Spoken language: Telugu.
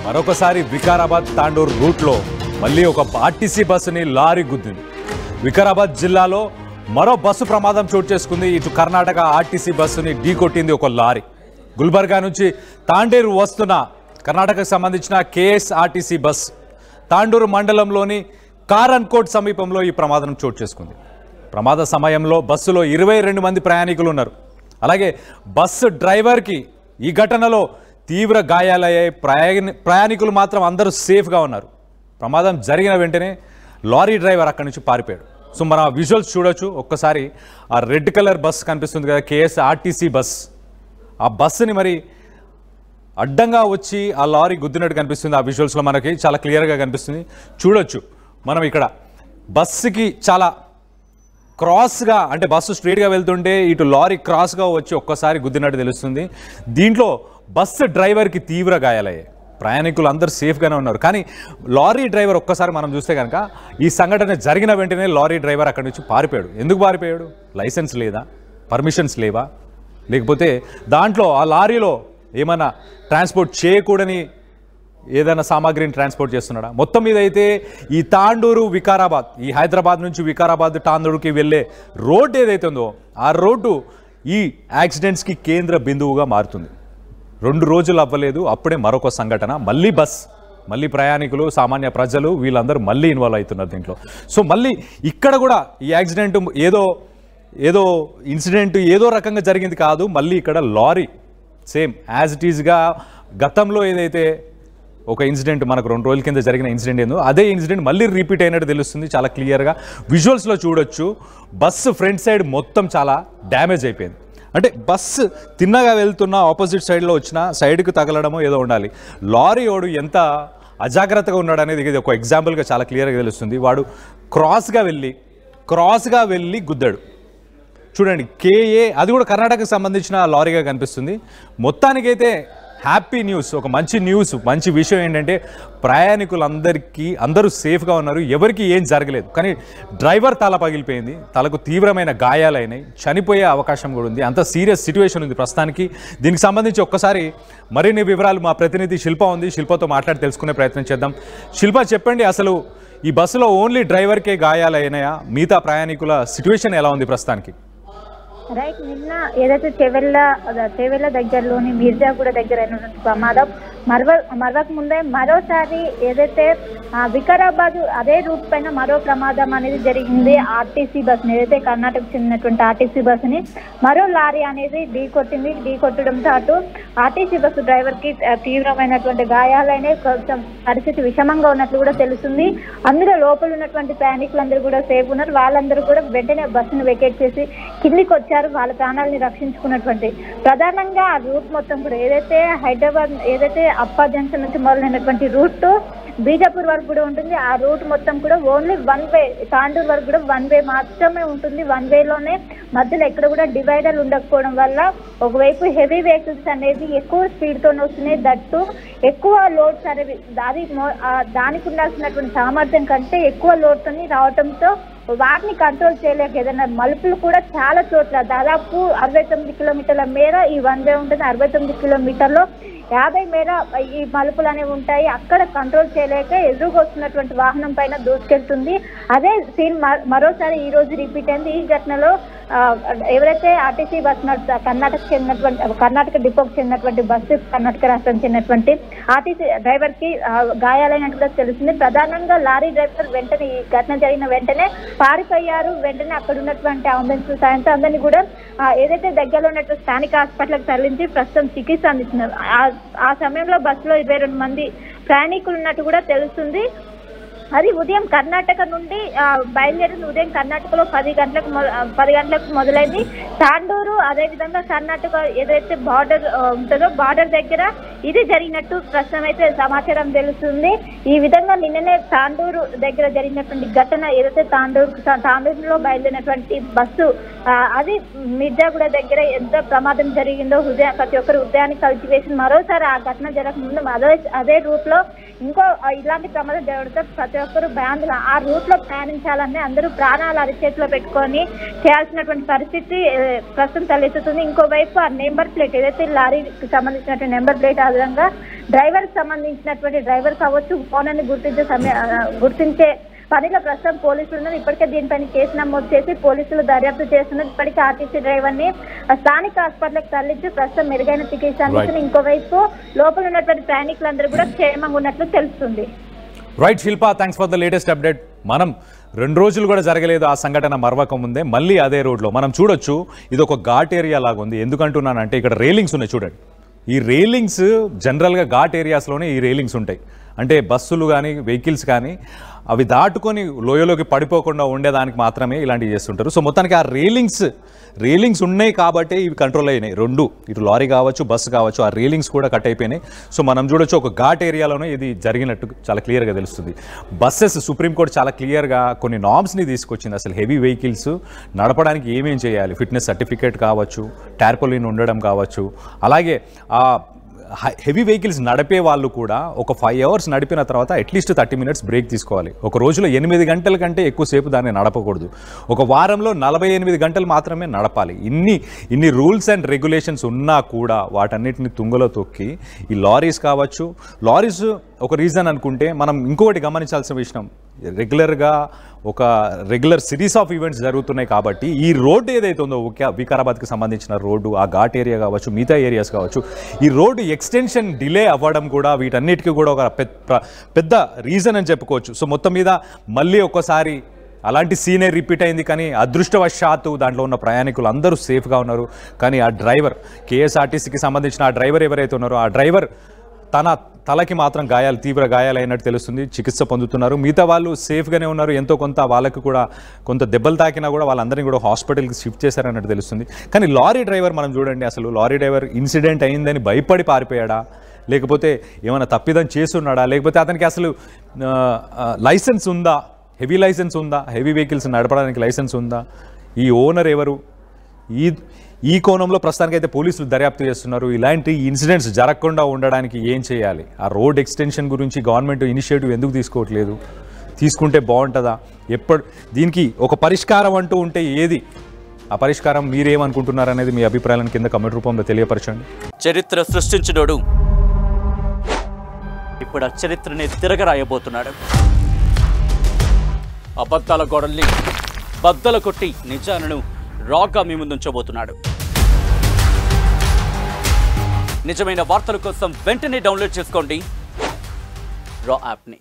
మరొకసారి వికారాబాద్ తాండూర్ రూట్లో మళ్ళీ ఒక ఆర్టీసీ బస్సుని లారీ గుద్దింది. వికారాబాద్ జిల్లాలో మరో బస్సు ప్రమాదం చోటు చేసుకుంది. ఇటు కర్ణాటక ఆర్టీసీ బస్సుని ఢీకొట్టింది ఒక లారీ. గుల్బర్గా నుంచి తాండూరు వస్తున్న కర్ణాటకకు సంబంధించిన కేఎస్ఆర్టీసీ బస్ తాండూరు మండలంలోని కారన్కోట్ సమీపంలో ఈ ప్రమాదం చోటు చేసుకుంది. ప్రమాద సమయంలో బస్సులో 22 మంది ప్రయాణికులు ఉన్నారు. అలాగే బస్సు డ్రైవర్కి ఈ ఘటనలో తీవ్ర గాయాలయ్యాయి. ప్రయాణికులు మాత్రం అందరూ సేఫ్గా ఉన్నారు. ప్రమాదం జరిగిన వెంటనే లారీ డ్రైవర్ అక్కడి నుంచి పారిపోయాడు. సో మన విజువల్స్ చూడొచ్చు. ఒక్కసారి ఆ రెడ్ కలర్ బస్ కనిపిస్తుంది కదా, కేఎస్ఆర్టీసీ బస్. ఆ బస్సుని మరి అడ్డంగా వచ్చి ఆ లారీ గుద్దినట్టు కనిపిస్తుంది. ఆ విజువల్స్లో మనకి చాలా క్లియర్గా కనిపిస్తుంది. చూడొచ్చు మనం ఇక్కడ బస్సుకి చాలా క్రాస్గా, అంటే బస్సు స్ట్రైట్గా వెళ్తుంటే ఇటు లారీ క్రాస్గా వచ్చి ఒక్కసారి గుద్దినట్టు తెలుస్తుంది. దీంట్లో బస్సు డ్రైవర్కి తీవ్ర గాయాలయ్యాయి. ప్రయాణికులు అందరూ సేఫ్గానే ఉన్నారు. కానీ లారీ డ్రైవర్ ఒక్కసారి మనం చూస్తే కనుక ఈ సంఘటన జరిగిన వెంటనే లారీ డ్రైవర్ అక్కడి నుంచి పారిపోయాడు. ఎందుకు పారిపోయాడు? లైసెన్స్ లేదా, పర్మిషన్స్ లేవా, లేకపోతే దాంట్లో ఆ లారీలో ఏమైనా ట్రాన్స్పోర్ట్ చేయకూడని ఏదైనా సామాగ్రిని ట్రాన్స్పోర్ట్ చేస్తున్నాడా? మొత్తం మీద అయితే ఈ తాండూరు వికారాబాద్, ఈ హైదరాబాద్ నుంచి వికారాబాద్ తాండూరుకి వెళ్ళే రోడ్డు ఏదైతే ఉందో ఆ రోడ్డు ఈ యాక్సిడెంట్స్కి కేంద్ర బిందువుగా మారుతుంది. 2 రోజులు అవ్వలేదు, అప్పుడే మరొక సంఘటన. మళ్ళీ బస్, మళ్ళీ ప్రయాణికులు, సామాన్య ప్రజలు వీళ్ళందరూ మళ్ళీ ఇన్వాల్వ్ అవుతున్నారు దీంట్లో. సో మళ్ళీ ఇక్కడ కూడా ఈ యాక్సిడెంట్ ఏదో ఇన్సిడెంట్ ఏదో రకంగా జరిగింది కాదు. మళ్ళీ ఇక్కడ లారీ సేమ్ యాజ్ ఇట్ ఈజ్గా గతంలో ఏదైతే ఒక ఇన్సిడెంట్ మనకు 2 రోజుల కింద జరిగిన ఇన్సిడెంట్ ఏందో అదే ఇన్సిడెంట్ మళ్ళీ రిపీట్ అయినట్టు తెలుస్తుంది. చాలా క్లియర్గా విజువల్స్లో చూడొచ్చు. బస్సు ఫ్రంట్ సైడ్ మొత్తం చాలా డ్యామేజ్ అయిపోయింది. అంటే బస్సు తిన్నగా వెళ్తున్న ఆపోజిట్ సైడ్లో వచ్చిన సైడ్కి తగలడమో ఏదో ఉండాలి. లారీ వాడు ఎంత అజాగ్రత్తగా ఉన్నాడు అనేది ఇది ఒక ఎగ్జాంపుల్గా చాలా క్లియర్గా తెలుస్తుంది. వాడు క్రాస్గా వెళ్ళి గుద్దాడు. చూడండి, కేఏ, అది కూడా కర్ణాటకకు సంబంధించిన లారీగా కనిపిస్తుంది. మొత్తానికైతే హ్యాపీ న్యూస్, ఒక మంచి విషయం ఏంటంటే ప్రయాణికులందరికీ అందరూ సేఫ్గా ఉన్నారు, ఎవరికి ఏం జరగలేదు. కానీ డ్రైవర్ తల పగిలిపోయింది, తలకు తీవ్రమైన గాయాలైనాయి, చనిపోయే అవకాశం కూడా ఉంది. అంత సీరియస్ సిచ్యువేషన్ ఉంది ప్రస్తుతానికి. దీనికి సంబంధించి ఒక్కసారి మరిన్ని వివరాలు మా ప్రతినిధి శిల్ప ఉంది, శిల్పతో మాట్లాడి తెలుసుకునే ప్రయత్నం చేద్దాం. శిల్ప, చెప్పండి, అసలు ఈ బస్సులో ఓన్లీ డ్రైవర్కే గాయాలైనాయా? మిగతా ప్రయాణికుల సిచ్యువేషన్ ఎలా ఉంది ప్రస్తుతానికి? రైట్, నిన్న ఏదైతే చేవెళ్ళ దగ్గరలోని మీర్జాగూడ దగ్గర అయినటువంటి ప్రమాదం మరవక ముందే మరోసారి ఏదైతే వికారాబాద్ అదే రూట్ పైన మరో ప్రమాదం అనేది జరిగింది. ఆర్టీసీ బస్సుని, ఏదైతే కర్ణాటకకు చెందినటువంటి ఆర్టీసీ బస్సుని మరో లారీ అనేది ఢీకొట్టడంతో అటు ఆర్టీసీ బస్సు డ్రైవర్కి తీవ్రమైనటువంటి గాయాలైన కొంచెం పరిస్థితి విషమంగా ఉన్నట్లు కూడా తెలుస్తుంది. అందులో లోపల ఉన్నటువంటి ప్రయాణికులందరూ కూడా సేఫ్ ఉన్నారు. వాళ్ళందరూ కూడా వెంటనే బస్సును వెకేట్ చేసి కిందికి వచ్చారు, వాళ్ళ ప్రాణాలని రక్షించుకున్నటువంటి. ప్రధానంగా ఆ రూట్ మొత్తం కూడా ఏదైతే అప్పా జంక్షన్ నుంచి మొదలైనటువంటి రూట్ బీజాపూర్ వరకు కూడా ఉంటుంది. ఆ రూట్ మొత్తం కూడా ఓన్లీ 1 వే, తాండూరు వరకు కూడా 1 వే మాత్రమే ఉంటుంది. 1 వేలోనే మధ్యలో ఎక్కడ కూడా డివైడర్లు ఉండకపోవడం వల్ల ఒకవైపు హెవీ వెహికల్స్ అనేది ఎక్కువ స్పీడ్తో వస్తున్నాయి. దట్టు ఎక్కువ లోడ్స్ అనేవి దానికి ఉండాల్సినటువంటి సామర్థ్యం కంటే ఎక్కువ లోడ్తో రావడంతో వాటిని కంట్రోల్ చేయలేక ఏదైనా మలుపులు కూడా చాలా చోట్ల దాదాపు 69 కిలోమీటర్ల మేర ఈ 1 వే ఉంటుంది. 69 కిలోమీటర్లో 50 మేర ఈ మలుపులు అనేవి ఉంటాయి. అక్కడ కంట్రోల్ చేయలేక ఎదురుగా వస్తున్నటువంటి వాహనం పైన దూసుకెళ్తుంది. అదే సీన్ మరోసారి ఈ రోజు రిపీట్ అయింది. ఈ ఘటనలో ఎవరైతే ఆర్టీసీ బస్ కర్ణాటక డిపోకి చెందినటువంటి బస్సు, కర్ణాటక రాష్ట్రం చెందినటువంటి ఆర్టీసీ డ్రైవర్ కి గాయాలైనట్టుగా తెలుస్తుంది. ప్రధానంగా లారీ డ్రైవర్ వెంటనే ఈ ఘటన జరిగిన వెంటనే పారిపోయారు. వెంటనే అక్కడ ఉన్నటువంటి అంబులెన్స్ సాయంతో అందరినీ కూడా ఏదైతే దగ్గరలో ఉన్నటువంటి స్థానిక హాస్పిటల్కి తరలించి ప్రస్తుతం చికిత్స అందిస్తున్నారు. ఆ సమయంలో బస్సులో 22 మంది ప్రయాణికులు ఉన్నట్టు కూడా తెలుస్తుంది. అది ఉదయం కర్ణాటక నుండి బయలుదేరింది. ఉదయం కర్ణాటకలో 10 గంటలకు మొదలైంది. తాండూరు, అదేవిధంగా కర్ణాటక ఏదైతే బార్డర్ ఉంటుందో బార్డర్ దగ్గర ఇది జరిగినట్టు ప్రస్తుతం అయితే సమాచారం తెలుస్తుంది. ఈ విధంగా నిన్ననే తాండూరు దగ్గర జరిగినటువంటి ఘటన, ఏదైతే తాండూరులో బయలుదేరినటువంటి బస్సు అది మిర్జాగూడ దగ్గర ఎంత ప్రమాదం జరిగిందో ప్రతి ఒక్కరు హృదయాన్ని కలిసివేసి మరోసారి ఆ ఘటన జరగకముందు అదే రూట్ లో ఇంకో ఇలాంటి ప్రమాదం జరగడంతో ప్రతి ఒక్కరు భయాందోళన ఆ రూట్ లో ప్రయాణించాలని అందరూ ప్రాణాలు అరిచేతిలో పెట్టుకొని చేయాల్సినటువంటి పరిస్థితి ప్రస్తుతం తలెత్తుతుంది. ఇంకోవైపు ఆ నెంబర్ ప్లేట్ ఏదైతే లారీకి సంబంధించినటువంటి నెంబర్ ప్లేట్ ఆధారంగా డ్రైవర్ సంబంధించినటువంటి డ్రైవర్ కావచ్చు ఓనర్ని గుర్తించే పనిలో ప్రస్తుతం పోలీసులు ఉన్నారు. ఇప్పటికే దీనిపైన కేసు నమోదు చేసి పోలీసులు దర్యాప్తు చేస్తున్నారు. ఇప్పటికే ఆర్టీసీ డ్రైవర్ ని స్థానిక హాస్పిటల్కి తరలించి ప్రస్తుతం మెరుగైన చికిత్స అందిస్తున్నారు. ఇంకోవైపు లోపల ఉన్నటువంటి ప్రయాణికులందరూ కూడా క్షేమంగా ఉన్నట్లు తెలుస్తుంది. Right Shilpa, thanks for the latest update. మనం 2 రోజులు కూడా జరగలేదు ఆ సంఘటన మరవక ముందే మళ్ళీ అదే రోడ్లో మనం చూడొచ్చు. ఇది ఒక ఘాట్ ఏరియా లాగా ఉంది. ఎందుకంటున్నానంటే ఇక్కడ రైలింగ్స్ ఉన్నాయి చూడండి. ఈ రైలింగ్స్ జనరల్గా ఘాట్ ఏరియాస్లోనే ఈ రైలింగ్స్ ఉంటాయి. అంటే బస్సులు కానీ వెహికల్స్ కానీ అవి దాటుకొని లోయలోకి పడిపోకుండా ఉండేదానికి మాత్రమే ఇలాంటివి చేస్తుంటారు. సో మొత్తానికి ఆ రైలింగ్స్ ఉన్నాయి కాబట్టి ఇవి కంట్రోల్ అయినాయి. 2 ఇటు లారీ కావచ్చు బస్సు కావచ్చు ఆ రైలింగ్స్ కూడా కట్ అయిపోయినాయి. సో మనం చూడొచ్చు ఒక ఘాట్ ఏరియాలోనే ఇది జరిగినట్టు చాలా క్లియర్గా తెలుస్తుంది. బస్సెస్ సుప్రీంకోర్టు చాలా క్లియర్గా కొన్ని నార్మ్స్ని తీసుకొచ్చింది. అసలు హెవీ వెహికల్స్ నడపడానికి ఏమేం చేయాలి, ఫిట్నెస్ సర్టిఫికేట్ కావచ్చు, టార్పోలిన్ ఉండడం కావచ్చు, అలాగే హెవీ వెహికల్స్ నడిపే వాళ్ళు కూడా ఒక 5 hours నడిపిన తర్వాత అట్లీస్ట్ 30 minutes బ్రేక్ తీసుకోవాలి. ఒక రోజులో 8 గంటల కంటే ఎక్కువసేపు దాన్ని నడపకూడదు. ఒక వారంలో 48 గంటలు మాత్రమే నడపాలి. ఇన్ని రూల్స్ అండ్ రెగ్యులేషన్స్ ఉన్నా కూడా వాటన్నిటిని తుంగలో తొక్కి ఈ లారీస్ కావచ్చు, లారీస్ ఒక రీజన్ అనుకుంటే మనం ఇంకొకటి గమనించాల్సిన విషయం, రెగ్యులర్ సిరీస్ ఆఫ్ ఈవెంట్స్ జరుగుతున్నాయి కాబట్టి ఈ రోడ్డు ఏదైతే ఉందో వికారాబాద్కి సంబంధించిన రోడ్డు, ఆ ఘాట్ ఏరియా కావచ్చు, మిగతా ఏరియాస్ కావచ్చు, ఈ రోడ్డు ఎక్స్టెన్షన్ డిలే అవ్వడం కూడా వీటన్నిటికీ కూడా ఒక పెద్ద రీజన్ అని చెప్పుకోవచ్చు. సో మొత్తం మీద మళ్ళీ ఒక్కసారి అలాంటి సీనే రిపీట్ అయింది. కానీ అదృష్టవశాత్తు దాంట్లో ఉన్న ప్రయాణికులు అందరూ సేఫ్గా ఉన్నారు. కానీ ఆ డ్రైవర్, కేఎస్ఆర్టీసీకి సంబంధించిన ఆ డ్రైవర్ ఎవరైతే ఉన్నారో ఆ డ్రైవర్ తన తలకి మాత్రం తీవ్ర గాయాలైనట్టు తెలుస్తుంది. చికిత్స పొందుతున్నారు. మిగతా వాళ్ళు సేఫ్గానే ఉన్నారు. ఎంతో కొంత వాళ్ళకి కూడా కొంత దెబ్బలు తాకినా కూడా వాళ్ళందరినీ కూడా హాస్పిటల్కి షిఫ్ట్ చేశారన్నట్టు తెలుస్తుంది. కానీ లారీ డ్రైవర్ మనం చూడండి, అసలు లారీ డ్రైవర్ ఇన్సిడెంట్ అయిందని భయపడి పారిపోయాడా, లేకపోతే ఏమైనా తప్పిదం చేస్తున్నాడా, లేకపోతే అతనికి అసలు లైసెన్స్ ఉందా, హెవీ లైసెన్స్ ఉందా, హెవీ వెహికల్స్ నడపడానికి లైసెన్స్ ఉందా, ఈ ఓనర్ ఎవరు, ఈ కోణంలో ప్రస్తుతానికి అయితే పోలీసులు దర్యాప్తు చేస్తున్నారు. ఇలాంటి ఇన్సిడెంట్స్ జరగకుండా ఉండడానికి ఏం చేయాలి, ఆ రోడ్ ఎక్స్టెన్షన్ గురించి గవర్నమెంట్ ఇనిషియేటివ్ ఎందుకు తీసుకోవట్లేదు, తీసుకుంటే బాగుంటుందా, దీనికి ఒక పరిష్కారం అంటూ ఉంటే ఏది, ఆ పరిష్కారం మీరేమనుకుంటున్నారనేది మీ అభిప్రాయాలను కింద కమెంట్ రూపంలో తెలియపరచండి. చరిత్ర సృష్టించినోడు ఇప్పుడు ఆ చరిత్రని తిరగరాయబోతున్నాడు. అబద్ధాల గోడల్ని బద్దలు కొట్టి నిజాలను రాగా మీ ముందుంచబోతున్నాడు. నిజమైన వార్తల కోసం వెంటనే డౌన్లోడ్ చేసుకోండి రా యాప్ని.